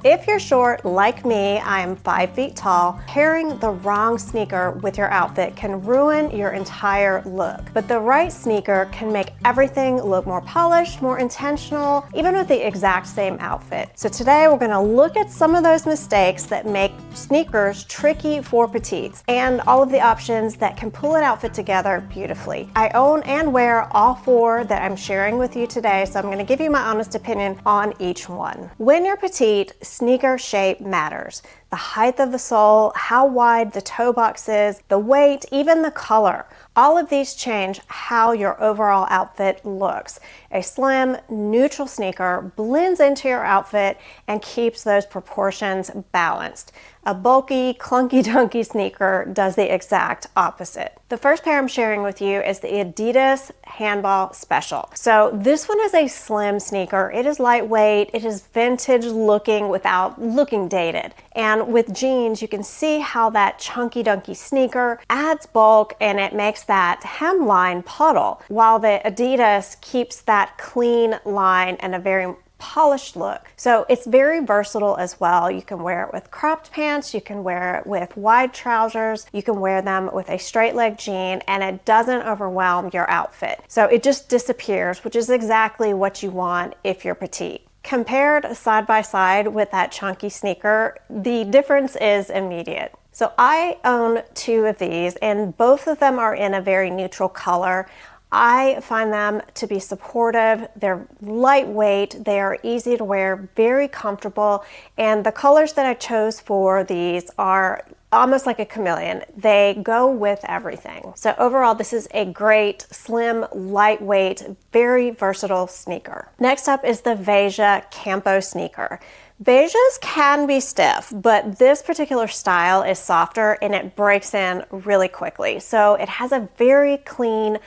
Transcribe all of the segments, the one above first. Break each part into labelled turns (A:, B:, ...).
A: If you're short like me, I am 5 feet tall, pairing the wrong sneaker with your outfit can ruin your entire look. But the right sneaker can make everything look more polished, more intentional, even with the exact same outfit. So today we're gonna look at some of those mistakes that make sneakers tricky for petites and all of the options that can pull an outfit together beautifully. I own and wear all 4 that I'm sharing with you today, so I'm gonna give you my honest opinion on each one. When you're petite, sneaker shape matters. The height of the sole, how wide the toe box is, the weight, even the color. All of these change how your overall outfit looks. A slim, neutral sneaker blends into your outfit and keeps those proportions balanced. A bulky, clunky-dunky sneaker does the exact opposite. The first pair I'm sharing with you is the Adidas Handball Special. So this one is a slim sneaker. It is lightweight, it is vintage looking without looking dated. And with jeans, you can see how that chunky-dunky sneaker adds bulk and it makes that hemline puddle, while the Adidas keeps that clean line and a very polished look. So it's very versatile as well. You can wear it with cropped pants, you can wear it with wide trousers, you can wear them with a straight leg jean, and it doesn't overwhelm your outfit. So it just disappears, which is exactly what you want if you're petite. Compared side by side with that chunky sneaker, the difference is immediate. So I own 2 of these and both of them are in a very neutral color. I find them to be supportive, they're lightweight, they are easy to wear, very comfortable, and the colors that I chose for these are almost like a chameleon. They go with everything. So overall, this is a great, slim, lightweight, very versatile sneaker. Next up is the Veja Campo sneaker. Vejas can be stiff, but this particular style is softer and it breaks in really quickly. So it has a very clean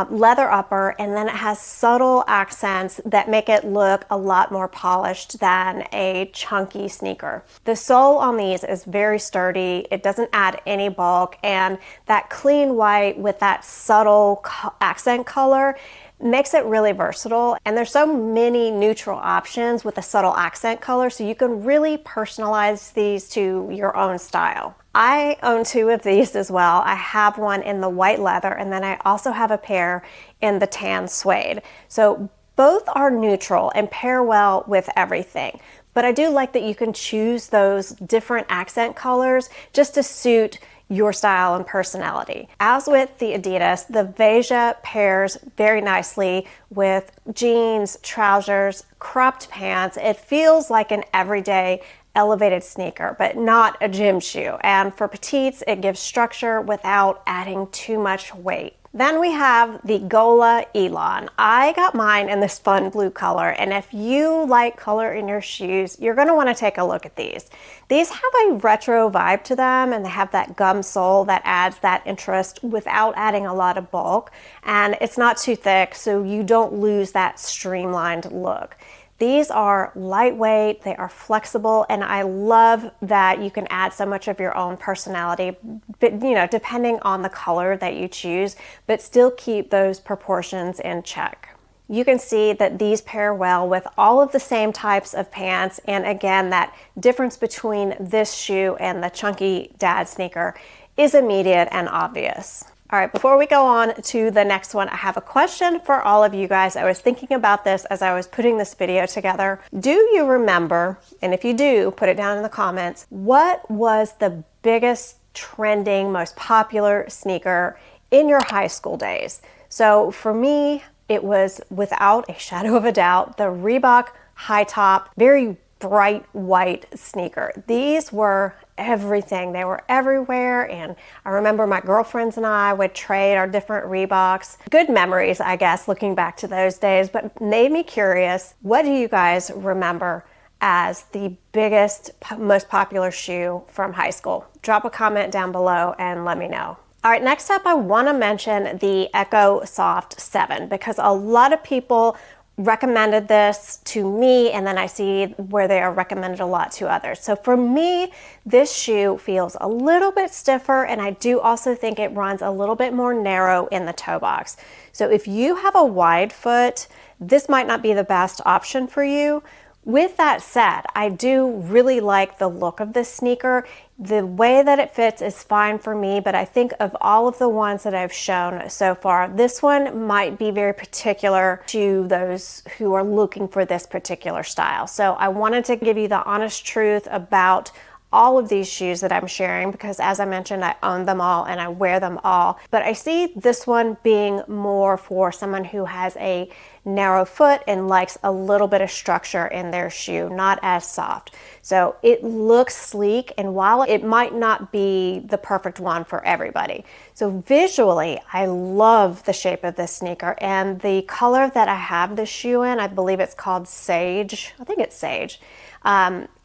A: leather upper, and then it has subtle accents that make it look a lot more polished than a chunky sneaker. The sole on these is very sturdy, it doesn't add any bulk, and that clean white with that subtle accent color makes it really versatile. And there's so many neutral options with a subtle accent color, so you can really personalize these to your own style. I own 2 of these as well. I have one in the white leather, and then I also have a pair in the tan suede. So both are neutral and pair well with everything. But I do like that you can choose those different accent colors just to suit your style and personality. As with the Adidas, the Veja pairs very nicely with jeans, trousers, cropped pants. It feels like an everyday elevated sneaker, but not a gym shoe. And for petites, it gives structure without adding too much weight. Then we have the Gola Elan. I got mine in this fun blue color, and if you like color in your shoes, you're gonna wanna take a look at these. These have a retro vibe to them, and they have that gum sole that adds that interest without adding a lot of bulk, and it's not too thick, so you don't lose that streamlined look. These are lightweight, they are flexible, and I love that you can add so much of your own personality, but depending on the color that you choose, but still keep those proportions in check. You can see that these pair well with all of the same types of pants, and again, that difference between this shoe and the chunky dad sneaker is immediate and obvious. All right, before we go on to the next one, I have a question for all of you guys. I was thinking about this as I was putting this video together. Do you remember, and if you do, put it down in the comments, what was the biggest trending, most popular sneaker in your high school days? So for me, it was without a shadow of a doubt, the Reebok high top, very bright white sneaker. These were everything. They were everywhere, and I remember my girlfriends and I would trade our different Reeboks. Good memories, I guess, looking back to those days, but made me curious. What do you guys remember as the biggest, most popular shoe from high school? Drop a comment down below and let me know. All right, next up, I want to mention the Ecco Soft 7 because a lot of people recommended this to me, and then I see where they are recommended a lot to others. So for me, this shoe feels a little bit stiffer, and I do also think it runs a little bit more narrow in the toe box. So if you have a wide foot, this might not be the best option for you. With that said, I do really like the look of this sneaker. The way that it fits is fine for me, but I think of all of the ones that I've shown so far, this one might be very particular to those who are looking for this particular style. So I wanted to give you the honest truth about all of these shoes that I'm sharing, because as I mentioned, I own them all and I wear them all. But I see this one being more for someone who has a narrow foot and likes a little bit of structure in their shoe, not as soft. So it looks sleek, and while it might not be the perfect one for everybody. So visually, I love the shape of this sneaker, and the color that I have this shoe in, I believe it's called Sage. I think it's Sage.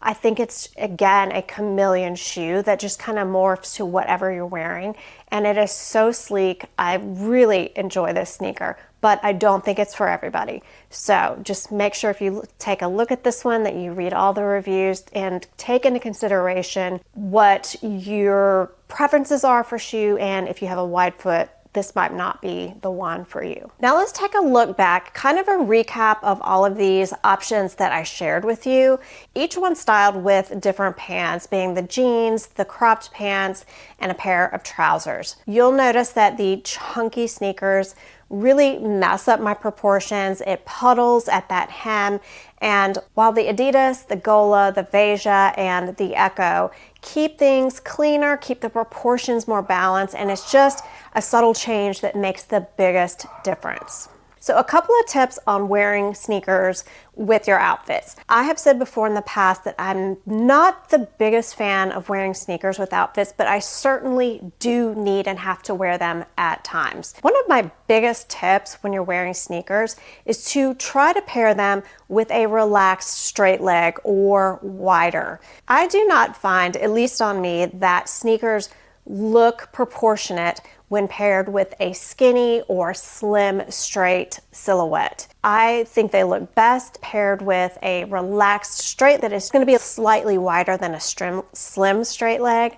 A: I think it's, again, a chameleon shoe that just kind of morphs to whatever you're wearing. And it is so sleek. I really enjoy this sneaker, but I don't think it's for everybody. So just make sure if you take a look at this one that you read all the reviews and take into consideration what your preferences are for shoe, and if you have a wide foot, this might not be the one for you. Now let's take a look back, kind of a recap of all of these options that I shared with you. Each one styled with different pants, being the jeans, the cropped pants, and a pair of trousers. You'll notice that the chunky sneakers really mess up my proportions. It puddles at that hem. And while the Adidas, the Gola, the Veja, and the Ecco keep things cleaner, keep the proportions more balanced, and it's just a subtle change that makes the biggest difference. So a couple of tips on wearing sneakers with your outfits. I have said before in the past that I'm not the biggest fan of wearing sneakers with outfits, but I certainly do need and have to wear them at times. One of my biggest tips when you're wearing sneakers is to try to pair them with a relaxed straight leg or wider. I do not find, at least on me, that sneakers look proportionate when paired with a skinny or slim straight silhouette. I think they look best paired with a relaxed straight that is going to be slightly wider than a slim straight leg,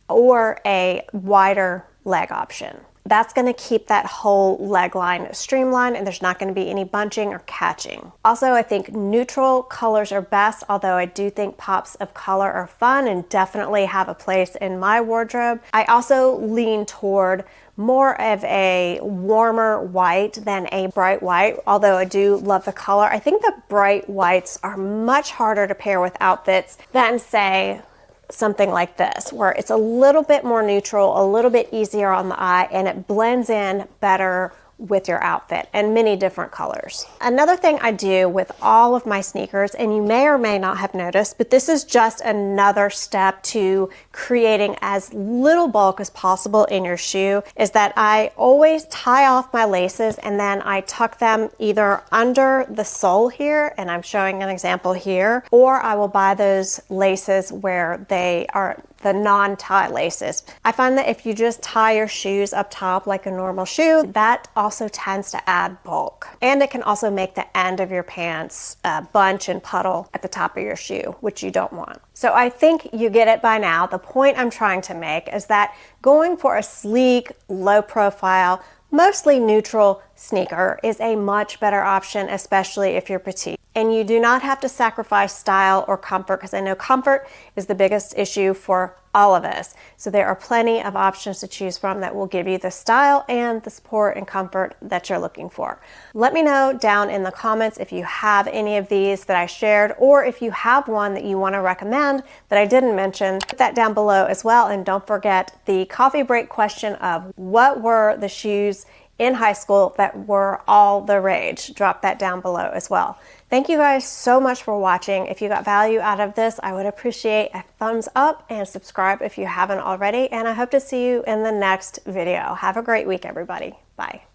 A: or a wider leg option. That's going to keep that whole leg line streamlined, and there's not going to be any bunching or catching. Also, I think neutral colors are best, although I do think pops of color are fun and definitely have a place in my wardrobe. I also lean toward more of a warmer white than a bright white, although I do love the color. I think the bright whites are much harder to pair with outfits than, say, something like this, where it's a little bit more neutral, a little bit easier on the eye, and it blends in better with your outfit, and many different colors. Another thing I do with all of my sneakers, and you may or may not have noticed, but this is just another step to creating as little bulk as possible in your shoe, is that I always tie off my laces and then I tuck them either under the sole here, and I'm showing an example here, or I will buy those laces where they are the non-tie laces. I find that if you just tie your shoes up top like a normal shoe, that also tends to add bulk. And it can also make the end of your pants bunch and puddle at the top of your shoe, which you don't want. So I think you get it by now. The point I'm trying to make is that going for a sleek, low profile, mostly neutral sneaker is a much better option, especially if you're petite. And you do not have to sacrifice style or comfort, because I know comfort is the biggest issue for all of us. So there are plenty of options to choose from that will give you the style and the support and comfort that you're looking for. Let me know down in the comments if you have any of these that I shared, or if you have one that you want to recommend that I didn't mention. Put that down below as well, and don't forget the coffee break question of what were the shoes in high school that were all the rage. Drop that down below as well. Thank you guys so much for watching. If you got value out of this, I would appreciate a thumbs up and subscribe if you haven't already. And I hope to see you in the next video. Have a great week, everybody. Bye.